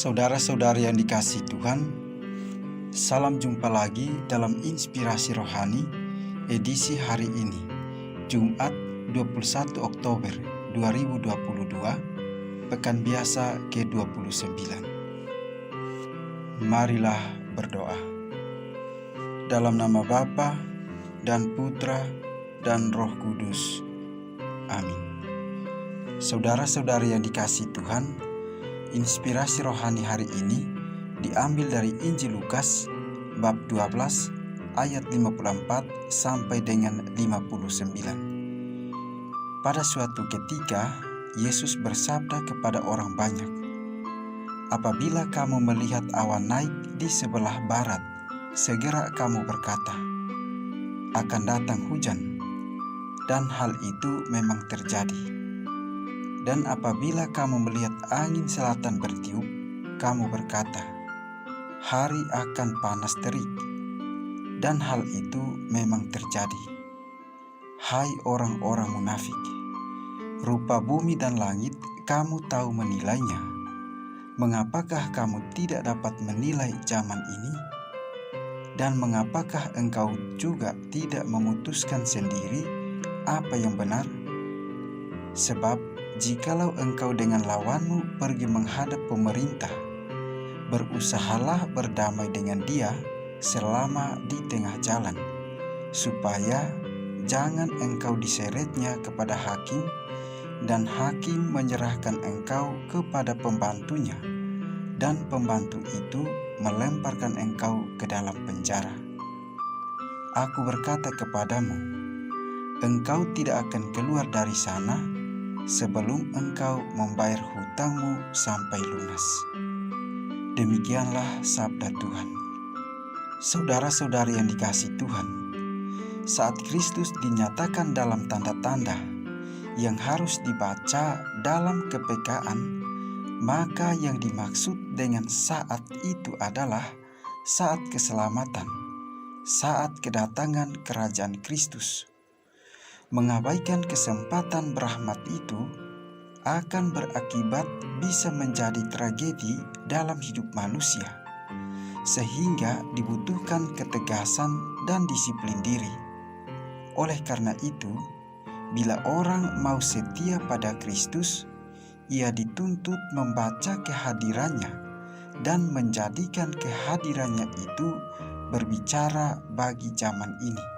Saudara-saudari yang dikasihi Tuhan, salam jumpa lagi dalam Inspirasi Rohani edisi hari ini, Jumat 21 Oktober 2022, Pekan Biasa ke-29. Marilah berdoa. Dalam nama Bapa dan Putra dan Roh Kudus. Amin. Saudara-saudari yang dikasihi Tuhan, inspirasi rohani hari ini diambil dari Injil Lukas bab 12 ayat 54 sampai dengan 59. Pada suatu ketika Yesus bersabda kepada orang banyak, "Apabila kamu melihat awan naik di sebelah barat, segera kamu berkata, akan datang hujan." Dan hal itu memang terjadi. Dan apabila kamu melihat angin selatan bertiup, kamu berkata, hari akan panas terik. Dan hal itu memang terjadi. Hai orang-orang munafik, rupa bumi dan langit kamu tahu menilainya. Mengapakah kamu tidak dapat menilai zaman ini? Dan mengapakah engkau juga tidak memutuskan sendiri apa yang benar? Sebab jikalau engkau dengan lawanmu pergi menghadap pemerintah, berusahalah berdamai dengan dia selama di tengah jalan, supaya jangan engkau diseretnya kepada hakim, dan hakim menyerahkan engkau kepada pembantunya, dan pembantu itu melemparkan engkau ke dalam penjara. Aku berkata kepadamu, engkau tidak akan keluar dari sana sebelum engkau membayar hutangmu sampai lunas. Demikianlah sabda Tuhan. Saudara-saudari yang dikasihi Tuhan, saat Kristus dinyatakan dalam tanda-tanda yang harus dibaca dalam kepekaan, maka yang dimaksud dengan saat itu adalah saat keselamatan, saat kedatangan kerajaan Kristus. Mengabaikan kesempatan berahmat itu akan berakibat bisa menjadi tragedi dalam hidup manusia, sehingga dibutuhkan ketegasan dan disiplin diri. Oleh karena itu, bila orang mau setia pada Kristus, ia dituntut membaca kehadirannya dan menjadikan kehadirannya itu berbicara bagi zaman ini.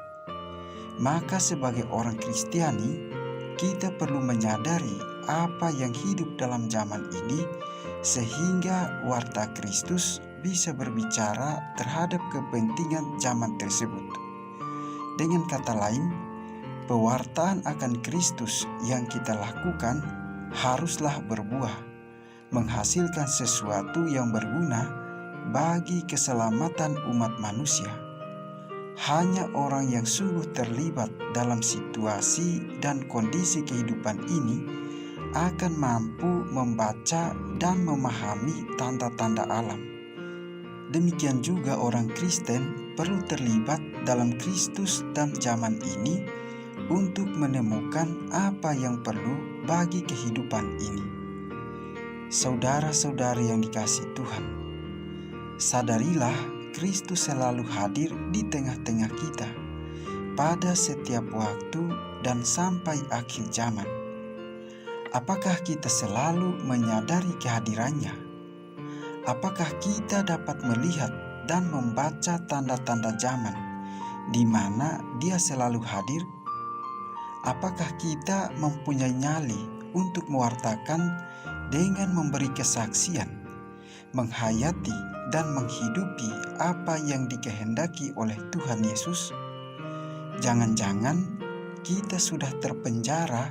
Maka sebagai orang Kristiani, kita perlu menyadari apa yang hidup dalam zaman ini, sehingga warta Kristus bisa berbicara terhadap kepentingan zaman tersebut. Dengan kata lain, pewartaan akan Kristus yang kita lakukan haruslah berbuah, menghasilkan sesuatu yang berguna bagi keselamatan umat manusia. Hanya orang yang sungguh terlibat dalam situasi dan kondisi kehidupan ini akan mampu membaca dan memahami tanda-tanda alam. Demikian juga orang Kristen perlu terlibat dalam Kristus dan zaman ini untuk menemukan apa yang perlu bagi kehidupan ini. Saudara-saudari yang dikasihi Tuhan, sadarilah Kristus selalu hadir di tengah-tengah kita pada setiap waktu dan sampai akhir zaman. Apakah kita selalu menyadari kehadirannya? Apakah kita dapat melihat dan membaca tanda-tanda zaman di mana Dia selalu hadir? Apakah kita mempunyai nyali untuk mewartakan dengan memberi kesaksian, menghayati dan menghidupi apa yang dikehendaki oleh Tuhan Yesus? Jangan-jangan kita sudah terpenjara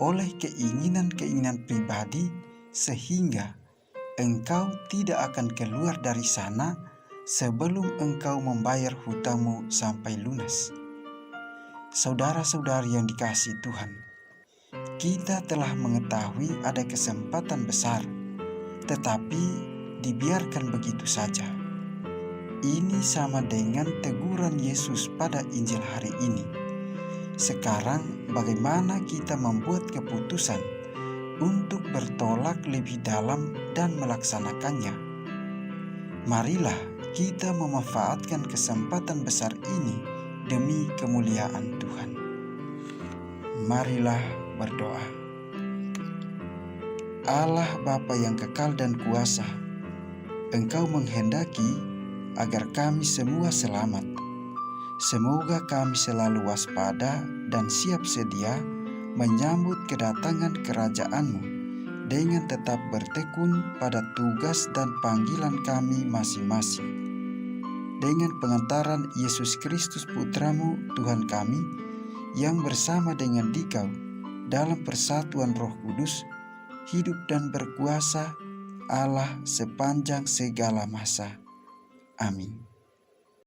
oleh keinginan-keinginan pribadi sehingga engkau tidak akan keluar dari sana sebelum engkau membayar hutangmu sampai lunas. Saudara-saudari yang dikasihi Tuhan, kita telah mengetahui ada kesempatan besar, tetapi dibiarkan begitu saja. Ini sama dengan teguran Yesus pada Injil hari ini. Sekarang bagaimana kita membuat keputusan untuk bertolak lebih dalam dan melaksanakannya? Marilah kita memanfaatkan kesempatan besar ini demi kemuliaan Tuhan. Marilah berdoa. Allah Bapa yang kekal dan kuasa, Engkau menghendaki agar kami semua selamat. Semoga kami selalu waspada dan siap sedia menyambut kedatangan kerajaan-Mu dengan tetap bertekun pada tugas dan panggilan kami masing-masing. Dengan pengantaran Yesus Kristus Putra-Mu Tuhan kami, yang bersama dengan Dikau dalam persatuan Roh Kudus, hidup dan berkuasa Allah sepanjang segala masa. Amin.